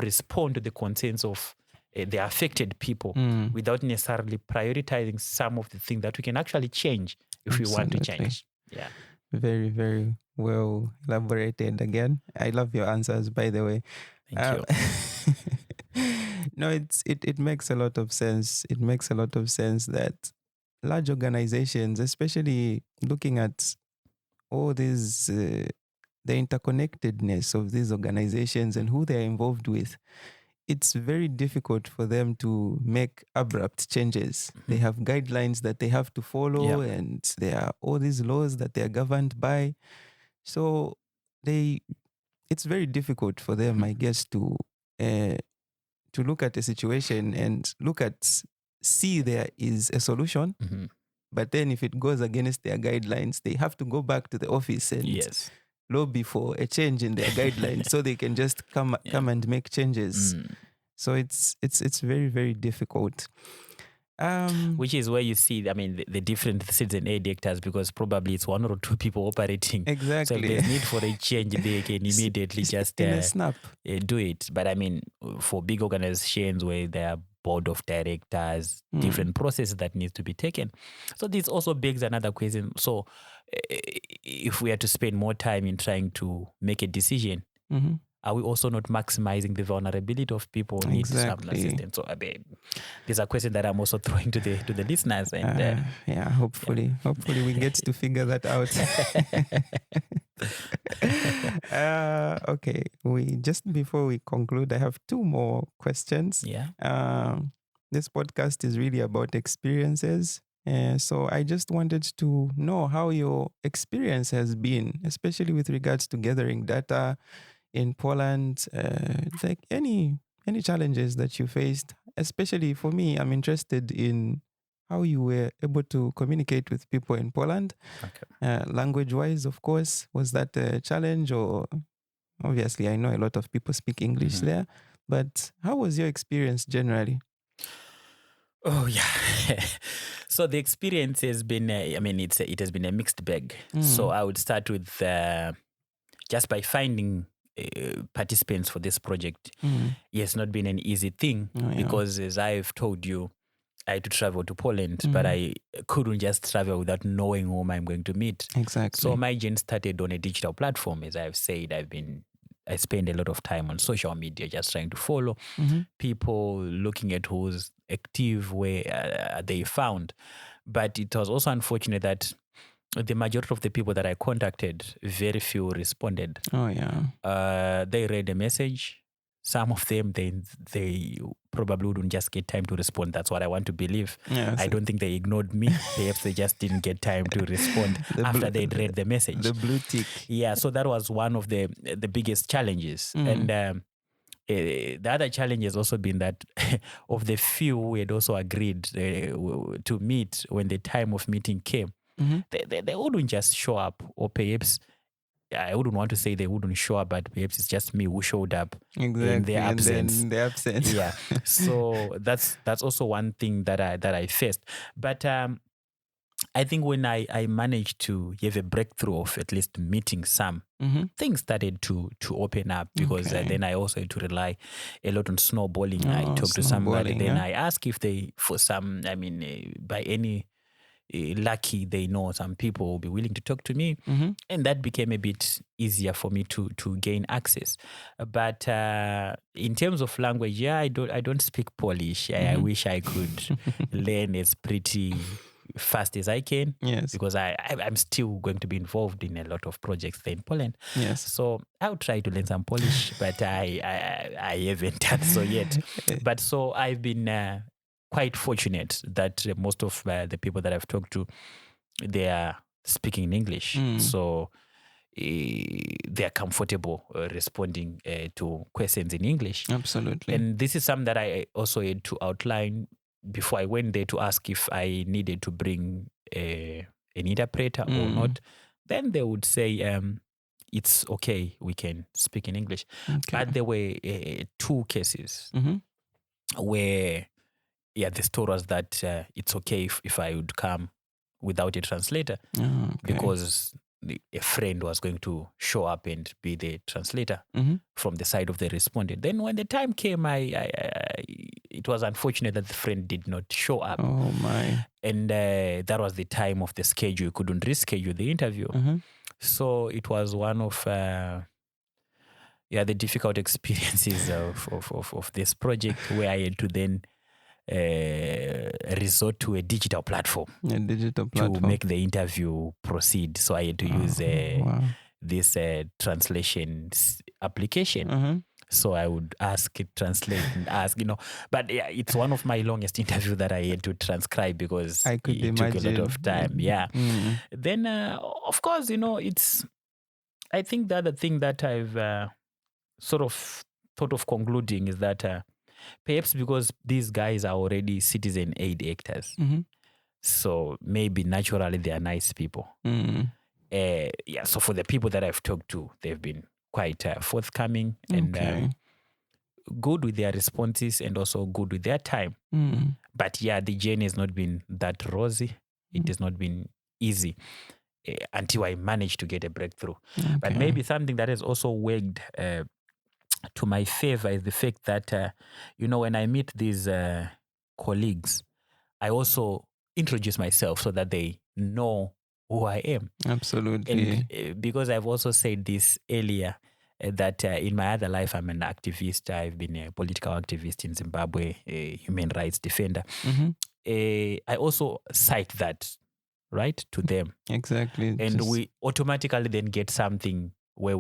respond to the concerns of the affected people without necessarily prioritizing some of the things that we can actually change if we want to change. Yeah. Very, very well elaborated again. I love your answers, by the way. Thank you. No, it makes a lot of sense. It makes a lot of sense that large organizations, especially looking at all these, the interconnectedness of these organizations and who they're involved with, it's very difficult for them to make abrupt changes. They have guidelines that they have to follow, and there are all these laws that they are governed by. So it's very difficult for them, I guess, to look at a situation and see there is a solution. But then if it goes against their guidelines, they have to go back to the office and lobby for a change in their guidelines so they can just come and make changes. So it's very, very difficult. Which is where you see, I mean, the different citizen aid actors, because probably it's one or two people operating. Exactly. So if there's need for a change, they can immediately just in a snap do it. But I mean, for big organizations where there are board of directors, different processes that needs to be taken. So this also begs another question. So if we are to spend more time in trying to make a decision, are we also not maximizing the vulnerability of people who need some assistance? So these are questions that I'm also throwing to the listeners. And hopefully we get to figure that out. Okay, just before we conclude, I have two more questions. This podcast is really about experiences. So I just wanted to know how your experience has been, especially with regards to gathering data in Poland, like any challenges that you faced. Especially for me, I'm interested in how you were able to communicate with people in Poland. Language-wise, of course, was that a challenge? Or obviously, I know a lot of people speak English there, but how was your experience generally? Oh yeah. So the experience has been, it has been a mixed bag. So I would start with just by finding participants for this project. It's not been an easy thing because, as I've told you, I had to travel to Poland, but I couldn't just travel without knowing whom I'm going to meet. Exactly. So my journey started on a digital platform. As I've said, I spend a lot of time on social media just trying to follow people, looking at who's active, where are they found. But it was also unfortunate that the majority of the people that I contacted, very few responded. Oh, yeah. They read the message. Some of them, they probably wouldn't just get time to respond. That's what I want to believe. I don't think they ignored me. Perhaps they just didn't get time to respond after they'd read the message. The blue tick. Yeah, so that was one of the biggest challenges. And the other challenge has also been that of the few we had also agreed to meet, when the time of meeting came, they wouldn't just show up, or perhaps I wouldn't want to say they wouldn't show up, but perhaps it's just me who showed up in their absence. And then the absence. Yeah. So that's also one thing that I faced. But I think when I managed to have a breakthrough of at least meeting some, things started to open up, because then I also had to rely a lot on snowballing. I talked to somebody, then I asked if they, for some, by any lucky, they know some people will be willing to talk to me, and that became a bit easier for me to gain access. But in terms of language, I don't speak Polish. I wish I could learn as pretty fast as I can, because I'm still going to be involved in a lot of projects there in Poland. So I'll try to learn some Polish, but I haven't done so yet. But so I've been quite fortunate that most of the people that I've talked to, they are speaking in English. So they are comfortable responding to questions in English. Absolutely. And this is something that I also had to outline before I went there, to ask if I needed to bring an interpreter or not. Then they would say, it's okay, we can speak in English. But there were 2 cases where the story was that it's okay if I would come without a translator, because a friend was going to show up and be the translator from the side of the respondent. Then when the time came, it was unfortunate that the friend did not show up. Oh my! And that was the time of the schedule. You couldn't reschedule the interview. So it was one of the difficult experiences of this project, where I had to then resort to a digital platform to make the interview proceed. So I had to use this translation application. So I would ask it, translate, and ask, But it's one of my longest interviews that I had to transcribe, because it took a lot of time. Then, of course, I think the other thing that I've sort of thought of concluding is that perhaps because these guys are already citizen aid actors, so maybe naturally they are nice people. So for the people that I've talked to, they've been quite forthcoming, and good with their responses and also good with their time. But yeah, the journey has not been that rosy. It has not been easy until I managed to get a breakthrough. Okay. But maybe something that has also worked to my favor is the fact that, when I meet these colleagues, I also introduce myself so that they know who I am. Absolutely. And because I've also said this earlier, that in my other life, I'm an activist. I've been a political activist in Zimbabwe, a human rights defender. I also cite that, right, to them. Exactly. And we automatically then get something where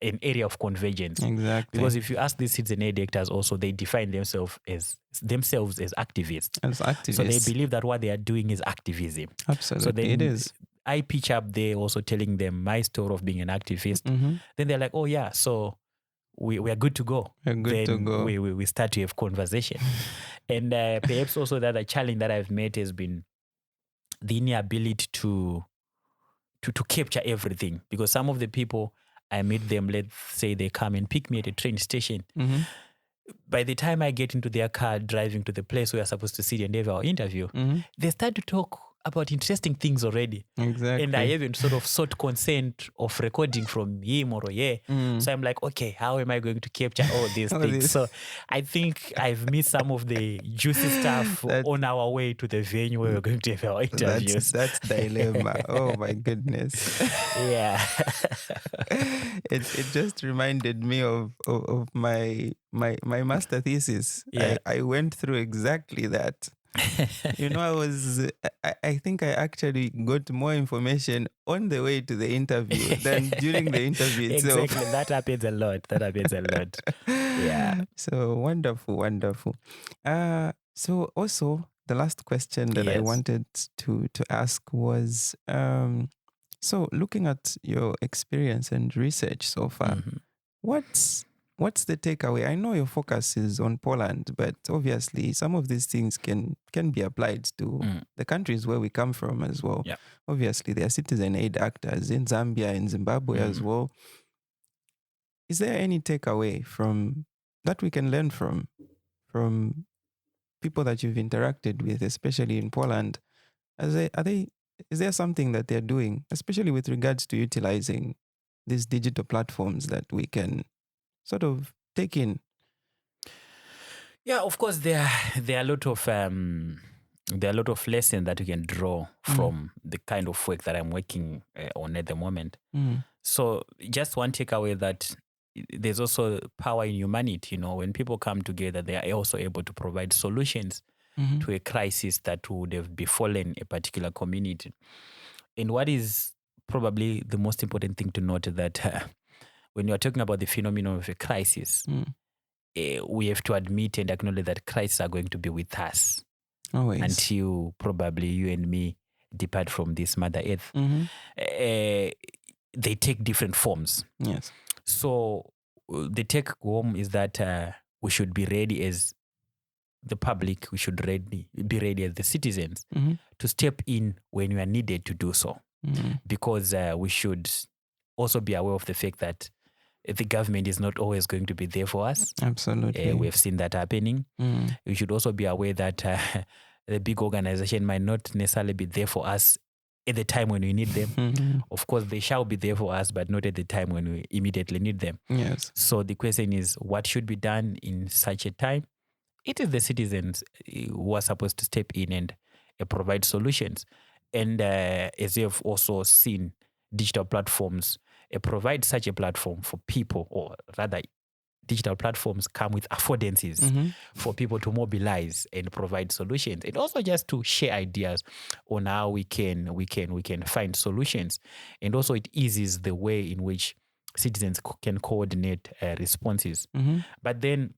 an area of convergence. Exactly. Because if you ask these citizen aid actors also, they define themselves as activists. As activists. So they believe that what they are doing is activism. Absolutely. So then it is. I pitch up there also telling them my story of being an activist. Then they're like, oh yeah, so we are good to go. We're good to go. We start to have conversation. And perhaps also the other challenge that I've met has been the inability to capture everything, because some of the people I meet them, let's say they come and pick me at a train station. By the time I get into their car driving to the place we are supposed to sit and have our interview, they start to talk about interesting things already. Exactly. And I even sort of sought consent of recording from him or her. So I'm like, okay, how am I going to capture all these things? So I think I've missed some of the juicy stuff on our way to the venue where we're going to have our interviews. That's dilemma. Oh my goodness. Yeah. It just reminded me of my master thesis. Yeah. I went through exactly that. I think I actually got more information on the way to the interview than during the interview itself. Exactly. That happens a lot. Yeah. So wonderful. So also the last question that I wanted to ask was, so looking at your experience and research so far, what's the takeaway? I know your focus is on Poland, but obviously some of these things can be applied to the countries where we come from as well. Yeah. Obviously, there are citizen aid actors in Zambia, in Zimbabwe as well. Is there any takeaway from that we can learn from people that you've interacted with, especially in Poland? Is there something that they're doing, especially with regards to utilizing these digital platforms that we can sort of take in? Yeah, of course, there are a lot of lessons that you can draw from the kind of work that I'm working on at the moment. So just one takeaway, that there's also power in humanity. When people come together, they are also able to provide solutions to a crisis that would have befallen a particular community. And what is probably the most important thing to note, that when you're talking about the phenomenon of a crisis, we have to admit and acknowledge that crises are going to be with us always, until probably you and me depart from this Mother Earth. They take different forms. Yes. So the take home is that we should be ready as the public. We should be ready as the citizens to step in when we are needed to do so. Because we should also be aware of the fact that the government is not always going to be there for us. Absolutely. We have seen that happening. We should also be aware that the big organization might not necessarily be there for us at the time when we need them. Of course, they shall be there for us, but not at the time when we immediately need them. Yes. So the question is, what should be done in such a time? It is the citizens who are supposed to step in and provide solutions. And as you have also seen, digital platforms provide such a platform for people, or rather, digital platforms come with affordances for people to mobilize and provide solutions, and also just to share ideas on how we can find solutions. And also, it eases the way in which citizens can coordinate responses. But then,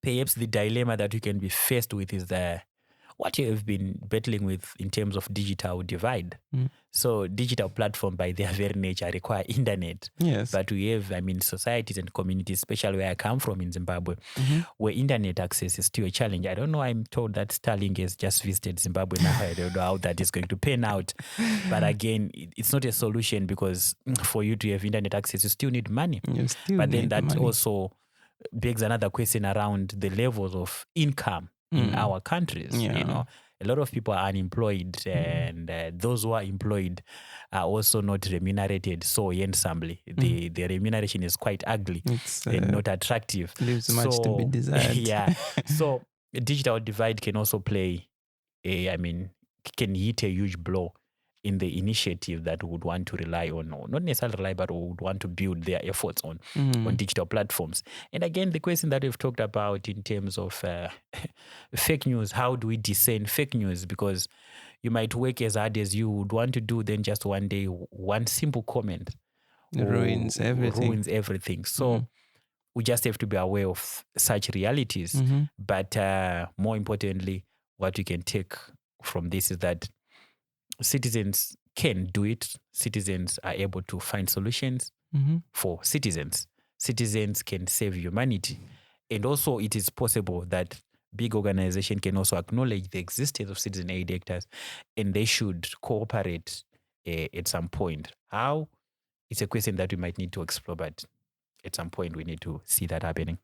perhaps the dilemma that you can be faced with is what you have been battling with in terms of digital divide. So digital platforms by their very nature require internet. Yes. But we have, societies and communities, especially where I come from in Zimbabwe, where internet access is still a challenge. I don't know, I'm told that Starlink has just visited Zimbabwe now. I don't know how that is going to pan out. But again, it's not a solution, because for you to have internet access, you still need money. But then that also begs another question around the levels of income in our countries. Yeah. You know, a lot of people are unemployed, and those who are employed are also not remunerated so handsomely. The remuneration is quite ugly and not attractive. Leaves much to be desired. Yeah. So a digital divide can also play can hit a huge blow in the initiative that would want to rely on, or not necessarily rely, but would want to build their efforts on digital platforms. And again, the question that we've talked about in terms of fake news, how do we discern fake news? Because you might work as hard as you would want to do, then just one day, one simple comment ruins everything. So we just have to be aware of such realities. But more importantly, what we can take from this is that citizens can do it. Citizens are able to find solutions for citizens. Citizens can save humanity. And also it is possible that big organizations can also acknowledge the existence of citizen aid actors, and they should cooperate at some point. How? It's a question that we might need to explore, but at some point we need to see that happening.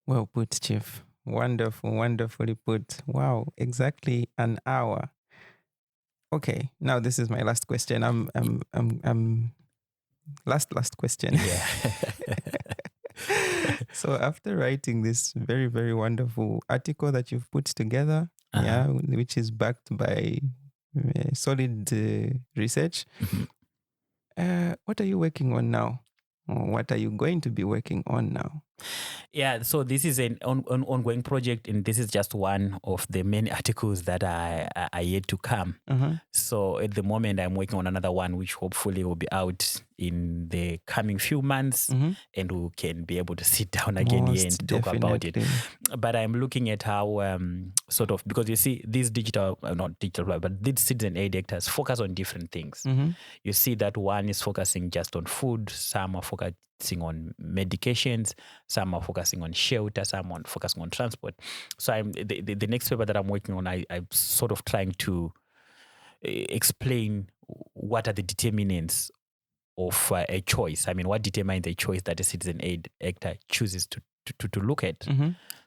Well put, Chief. Wonderful, wonderfully put. Wow, exactly an hour. Okay, now this is my last question. Last question. Yeah. So after writing this very, very wonderful article that you've put together, which is backed by solid research, what are you working on now? Or what are you going to be working on now? Yeah, so this is an ongoing project, and this is just one of the many articles that are yet to come. So at the moment, I'm working on another one, which hopefully will be out in the coming few months, and we can be able to sit down again here and talk about it. But I'm looking at how because you see, these not digital, but these citizen aid actors focus on different things. You see that one is focusing just on food, some are focusing on medications, some are focusing on shelter, some are focusing on transport. So the next paper that I'm working on, I'm sort of trying to explain what are the determinants of a choice. I mean, what determines a choice that a citizen aid actor chooses to look at.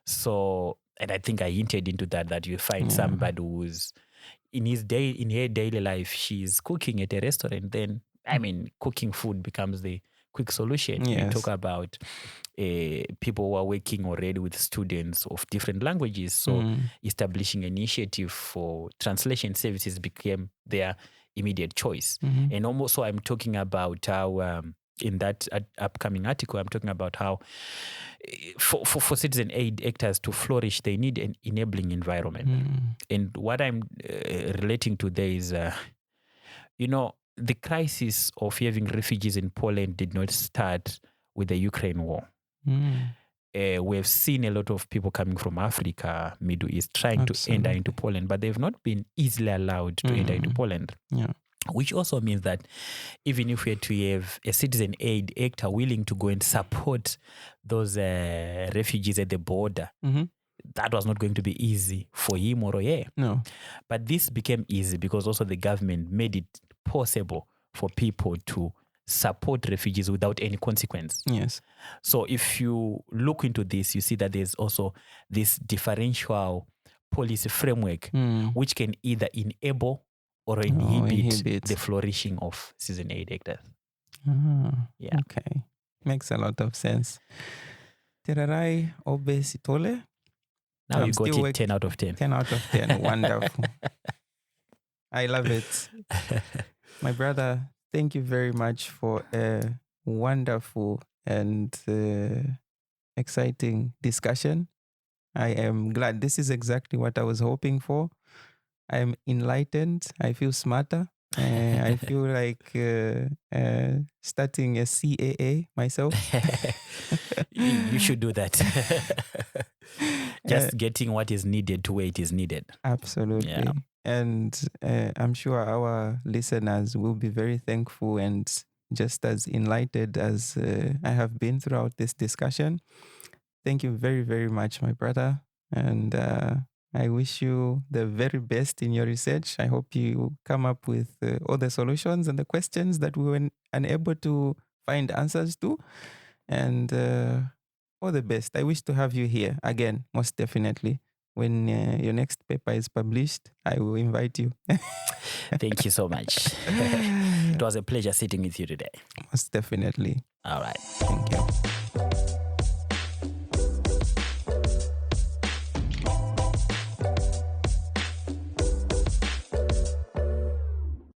So, and I think I hinted into that you find somebody who's in her daily life, she's cooking at a restaurant, then cooking food becomes the quick solution. Yes. We talk about people who are working already with students of different languages. So establishing an initiative for translation services became their immediate choice. And also I'm talking about how in that upcoming article, I'm talking about how for citizen aid actors to flourish, they need an enabling environment. And what I'm relating to there is, the crisis of having refugees in Poland did not start with the Ukraine war. We have seen a lot of people coming from Africa, Middle East, trying to enter into Poland, but they've not been easily allowed to enter into Poland. Which also means that even if we had to have a citizen aid actor willing to go and support those refugees at the border, that was not going to be easy for him or her. No. But this became easy because also the government made it possible for people to support refugees without any consequence. Yes. So if you look into this, you see that there's also this differential policy framework which can either enable or inhibit the flourishing of citizen aid actors. Yeah. Okay. Makes a lot of sense. Tererai Obe Sithole. Now you got it 10 out of 10. 10 out of 10. Wonderful. I love it. My brother, thank you very much for a wonderful and exciting discussion. I am glad. This is exactly what I was hoping for. I am enlightened. I feel smarter. I feel like starting a CAA myself. You should do that. Just getting what is needed to where it is needed. Absolutely. Yeah. And I'm sure our listeners will be very thankful and just as enlightened as I have been throughout this discussion. Thank you very, very much, my brother. And I wish you the very best in your research. I hope you come up with all the solutions and the questions that we were unable to find answers to. And All the best. I wish to have you here again, most definitely. When your next paper is published, I will invite you. Thank you so much. It was a pleasure sitting with you today. Most definitely. All right. Thank you.